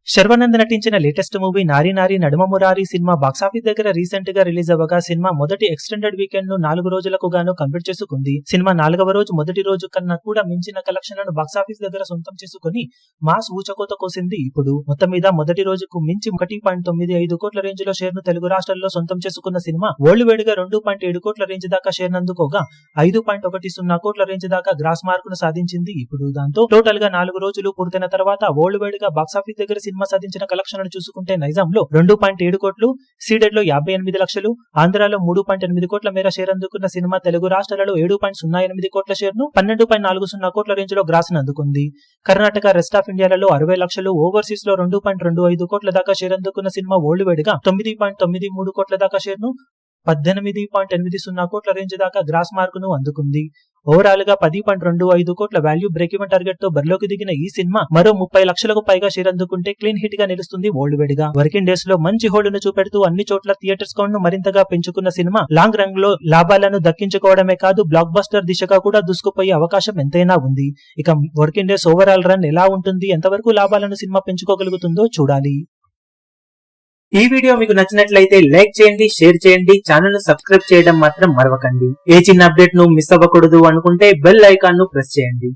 శర్వానంద్ నటించిన latest movie నారీ నారీ నడుమ Murari cinema box office దగ్గర రీసెంట్ గా రిలీజ్ అవ్వగా సినిమా మొదటి ఎక్స్టెండెడ్ వీకెండ్ ను 4 రోజులకు గాను కంప్లీట్ చేసుకుంది. సినిమా 4వ రోజు మొదటి రోజు కన్నా కూడా మించిన కలెక్షన్లను బాక్సాఫీస్ దగ్గర సొంతం చేసుకుని మాస్ ఊచకోత కోసింది. ఇప్పుడు మొత్తం మీద మొదటి రోజుకు మించి 1.95 కోట్ల రేంజ్ లో షేర్ ను తెలుగు రాష్ట్రాల్లో సొంతం చేసుకున్న సినిమా వరల్డ్ వైడ్ గా 2.7 కోట్ల రేంజ్ దాకా షేర్ అందుకోగా 5.10 కోట్ల రేంజ్ దాకా గ్రాస్ మార్క్ ను సాధించింది. ఇప్పుడు దాంతో టోటల్ గా 4 రోజులు పూర్తయిన తర్వాత వరల్డ్ వైడ్ గా బాక్సాఫీస్ దగ్గర సినిమా సాధించిన కలెక్షన్లను చూసుకుంటే నైజాంలో 2.7 కోట్లు, సీడెడ్ లో 58 లక్షలు, ఆంధ్రాలో 3.8 కోట్ల మేర షేర్ అందుకున్న సినిమా తెలుగు రాష్ట్రాలలో 7.08 కోట్ల షేర్ ను 12.40 కోట్ల రేంజ్ లో గ్రాస్ ను అందుకుంది. కర్ణాటక, రెస్ట్ ఆఫ్ ఇండియాలలో 60 లక్షలు, ఓవర్సీస్ లో 2.25 కోట్ల దాకా షేర్ అందుకున్న సినిమా వరల్డ్ వైడ్ గా 9.93 కోట్ల దాకా షేర్ ను 18.80 కోట్ల రేంజ్ దాకా గ్రాస్ మార్క్ ను అందుకుంది. ఓవరాల్ గా 10.25 కోట్ల వాల్యూ బ్రేక్ ఈవెన్ టార్గెట్ తో బరిలోకి దిగిన ఈ సినిమా మరో 30 లక్షలకు పైగా షేర్ అందుకుంటే క్లీన్ హిట్ గా నిలుస్తుంది వరల్డ్ వైడ్ గా. వర్కింగ్ డేస్ లో మంచి హోల్డ్ ను చూపెడుతూ అన్ని చోట్ల థియేటర్స్ కౌంట్ ను మరింతగా పెంచుకున్న సినిమా లాంగ్ రన్ లో లాభాలను దక్కించుకోవడమే కాదు బ్లాక్ బస్టర్ దిశగా కూడా దూసుకుపోయే అవకాశం ఎంతైనా ఉంది. ఇక వర్కింగ్ డేస్ ఓవరాల్ రన్ ఎలా ఉంటుంది, ఎంతవరకు లాభాలను సినిమా పెంచుకోగలుగుతుందో చూడాలి. ఈ వీడియో మీకు నచ్చినట్లయితే లైక్ చేయండి, షేర్ చేయండి, ఛానల్ ను సబ్స్క్రైబ్ చేయడం మాత్రం మరవకండి. ఏ చిన్న అప్డేట్ ను మిస్ అవ్వకూడదు అనుకుంటే బెల్ ఐకాన్ ను ప్రెస్ చేయండి.